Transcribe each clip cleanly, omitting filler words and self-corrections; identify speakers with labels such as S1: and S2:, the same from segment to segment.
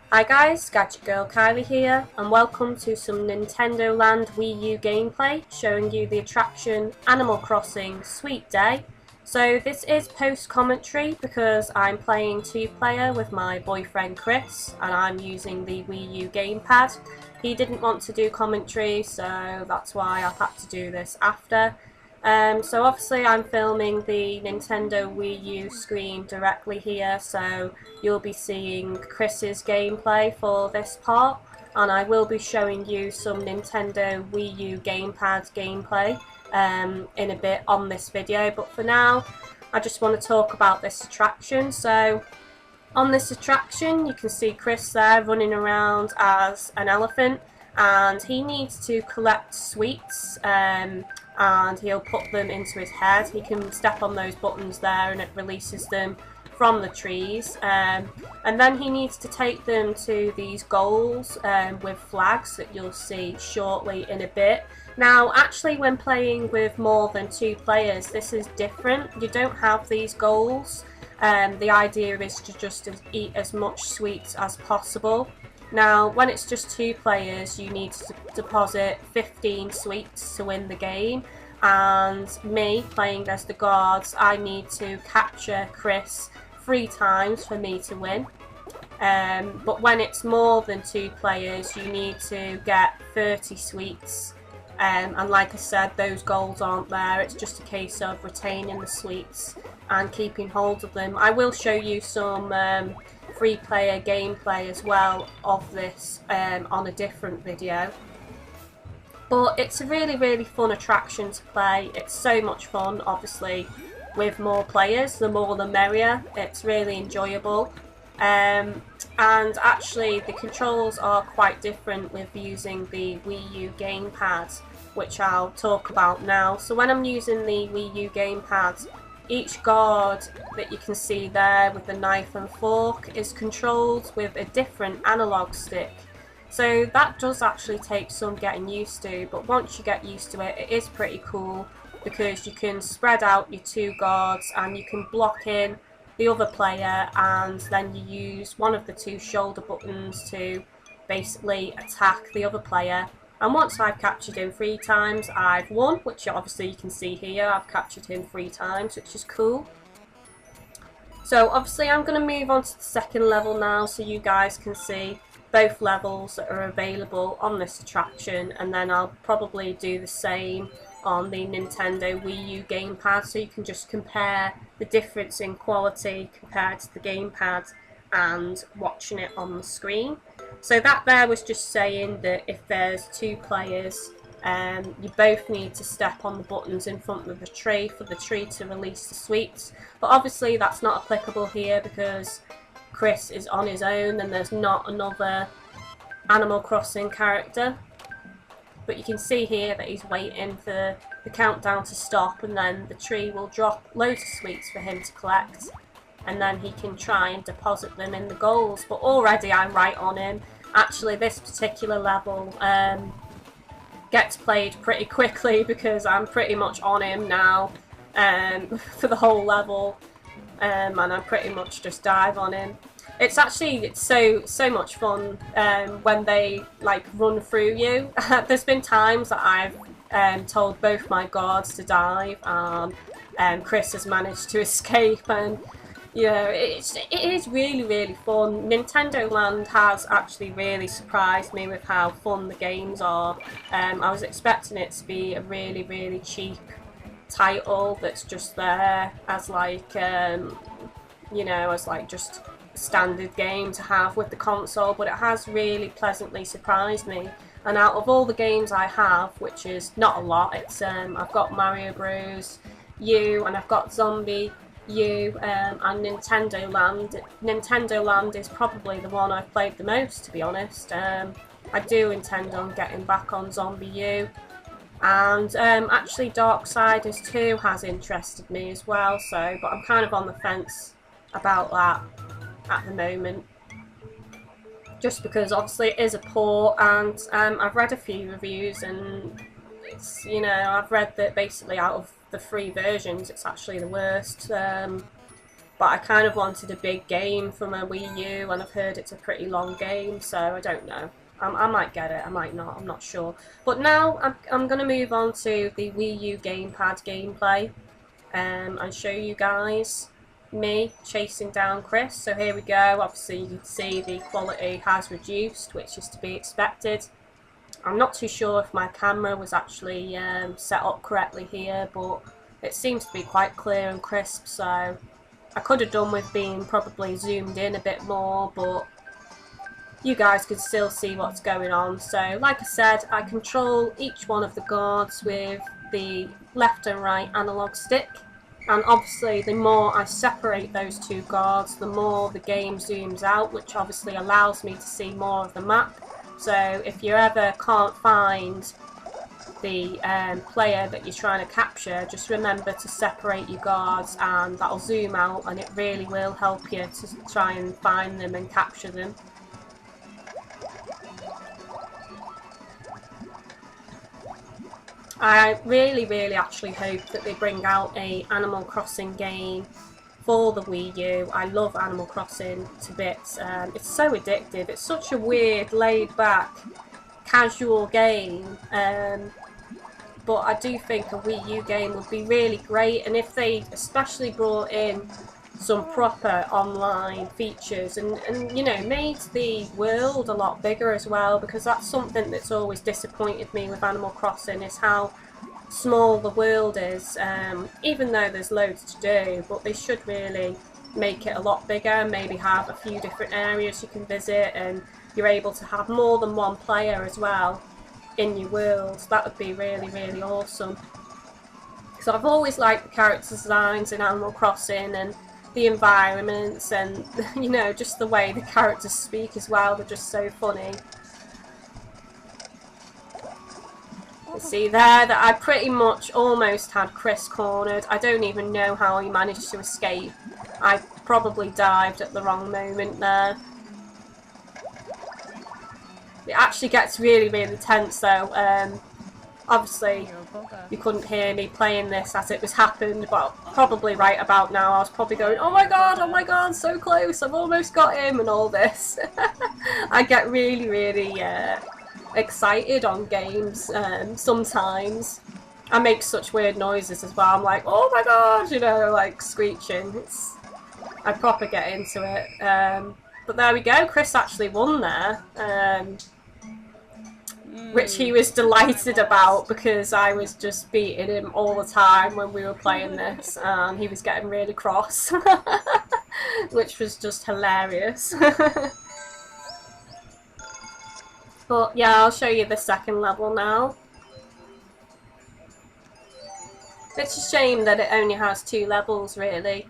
S1: Hi guys, GadgetGirlKylie here, and welcome to some Nintendo Wii U gameplay showing you the attraction Animal Crossing Sweet Day. So this is post-commentary because I'm playing 2-player with my boyfriend Chris, and I'm using the Wii U gamepad. He didn't want to do commentary, so that's why I've had to do this after. So obviously I'm filming the Nintendo Wii U screen directly here, so you'll be seeing Chris's gameplay for this part, and I will be showing you some Nintendo Wii U gamepad gameplay in a bit on this video, but for now I just want to talk about this attraction. So on this attraction you can see Chris there running around as an elephant, and he needs to collect sweets and he'll put them into his head. He can step on those buttons there and it releases them from the trees, and then he needs to take them to these goals with flags that you'll see shortly in a bit. Now actually when playing with more than 2 players this is different. You don't have these goals. The idea is to just eat as much sweets as possible. Now when it's just 2 players you need to deposit 15 sweets to win the game, and me playing as the guards, I need to capture Chris 3 times for me to win. But when it's more than 2 players you need to get 30 sweets, and like I said, those goals aren't there. It's just a case of retaining the sweets and keeping hold of them. I will show you some 3-player gameplay as well of this on a different video. But it's a really fun attraction to play. It's so much fun, obviously with more players, the more the merrier. It's really enjoyable. And actually the controls are quite different with using the Wii U gamepad, which I'll talk about now. So when I'm using the Wii U gamepad, each guard that you can see there with the knife and fork is controlled with a different analog stick. So that does actually take some getting used to, but once you get used to it, it is pretty cool because you can spread out your 2 guards and you can block in the other player, and then you use one of the 2 shoulder buttons to basically attack the other player. And once I've captured him 3 times, I've won, which obviously you can see here. I've captured him 3 times, which is cool. So obviously I'm going to move on to the second level now so you guys can see both levels that are available on this attraction, and then I'll probably do the same on the Nintendo Wii U gamepad so you can just compare the difference in quality compared to the gamepad and watching it on the screen. So that there was just saying that if there's 2 players, you both need to step on the buttons in front of the tree for the tree to release the sweets. But obviously that's not applicable here because Chris is on his own and there's not another Animal Crossing character. But you can see here that he's waiting for the countdown to stop, and then the tree will drop loads of sweets for him to collect, and then he can try and deposit them in the goals. But already I'm right on him. Actually this particular level gets played pretty quickly because I'm pretty much on him now for the whole level, and I pretty much just dive on him. It's so much fun when they like run through you. There's been times that I've told both my guards to dive, and Chris has managed to escape, and you know, it is really fun. Nintendo Land has actually really surprised me with how fun the games are. I was expecting it to be a really cheap title that's just there as like you know, as like just standard game to have with the console, but it has really pleasantly surprised me. And out of all the games I have, which is not a lot, it's I've got Mario Bros. U, and I've got Zombie U, and Nintendo Land. Nintendo Land is probably the one I've played the most, to be honest. I do intend on getting back on Zombie U, and actually Darksiders 2 has interested me as well, so but I'm kind of on the fence about that at the moment, just because obviously it is a port, and I've read a few reviews, and it's, you know, I've read that basically out of the 3 versions it's actually the worst. but I kind of wanted a big game from a Wii U, and I've heard it's a pretty long game, so I don't know. I might get it, I might not, I'm not sure. But now I'm going to move on to the Wii U gamepad gameplay and show you guys me chasing down Chris. So here we go. Obviously you can see the quality has reduced, which is to be expected. I'm not too sure if my camera was actually set up correctly here, but it seems to be quite clear and crisp, so I could have done with being probably zoomed in a bit more, but you guys can still see what's going on. So like I said, I control each one of the guards with the left and right analog stick, and obviously the more I separate those two guards, the more the game zooms out, which obviously allows me to see more of the map. So if you ever can't find the player that you're trying to capture, just remember to separate your guards, and that'll zoom out, and it really will help you to try and find them and capture them. I really actually hope that they bring out a Animal Crossing game for the Wii U. I love Animal Crossing to bits. It's so addictive. It's such a weird, laid-back, casual game. But I do think a Wii U game would be really great, and if they especially brought in some proper online features and you know, made the world a lot bigger as well, because that's something that's always disappointed me with Animal Crossing, is how small the world is, even though there's loads to do, but they should really make it a lot bigger, maybe have a few different areas you can visit, and you're able to have more than one player as well in your world. That would be really awesome. So I've always liked the character designs in Animal Crossing, and the environments, and you know, just the way the characters speak as well. They're just so funny. You see there that I pretty much almost had Chris cornered. I don't even know how he managed to escape. I probably dived at the wrong moment there. It actually gets really tense though. Obviously you couldn't hear me playing this as it was happened, but probably right about now I was probably going, oh my god, so close, I've almost got him, and all this. I get really excited on games sometimes. I make such weird noises as well. I'm like, oh my god, you know, like screeching. I proper get into it. But there we go, Chris actually won there. Which he was delighted about, because I was just beating him all the time when we were playing this, and he was getting really cross, which was just hilarious. But yeah, I'll show you the second level now. It's a shame that it only has 2 levels really.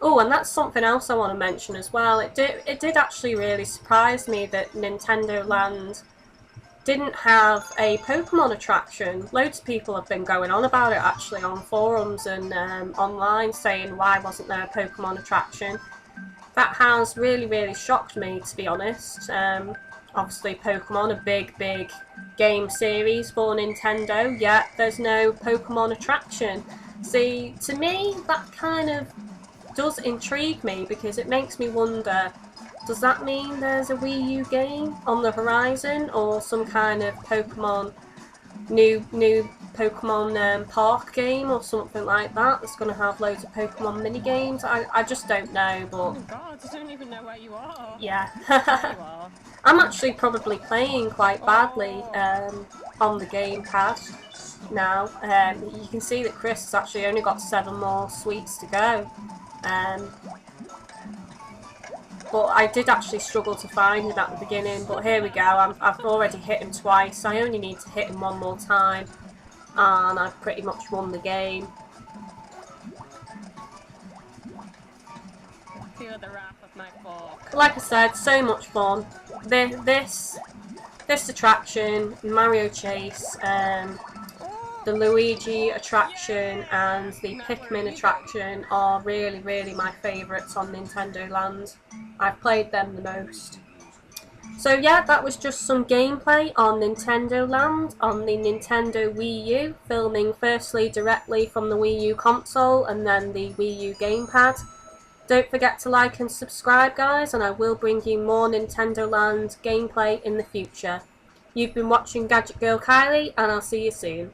S1: Oh, and that's something else I want to mention as well. It did actually really surprise me that Nintendo Land didn't have a Pokemon attraction. Loads of people have been going on about it actually on forums and online, saying why wasn't there a Pokemon attraction. That has really shocked me, to be honest. Obviously Pokemon, a big game series for Nintendo, yet there's no Pokemon attraction. See, to me that kind of does intrigue me, because it makes me wonder, does that mean there's a Wii U game on the horizon, or some kind of Pokemon new Pokemon park game or something like that that's going to have loads of Pokemon mini games? I just don't know, but
S2: oh god, I don't even know where you are.
S1: Yeah.
S2: There you are.
S1: I'm actually probably playing quite badly on the gamepad now. You can see that Chris has actually only got 7 more sweets to go. But I did actually struggle to find him at the beginning, but here we go. I've already hit him twice. I only need to hit him 1 more time, and I've pretty much won the game.
S2: Feel the wrath of my fork.
S1: Like I said, so much fun. This attraction, Mario Chase, the Luigi attraction and the Pikmin attraction are really my favourites on Nintendo Land. I've played them the most. So yeah, that was just some gameplay on Nintendo Land on the Nintendo Wii U, filming firstly directly from the Wii U console and then the Wii U gamepad. Don't forget to like and subscribe, guys, and I will bring you more Nintendo Land gameplay in the future. You've been watching Gadget Girl Kylie, and I'll see you soon.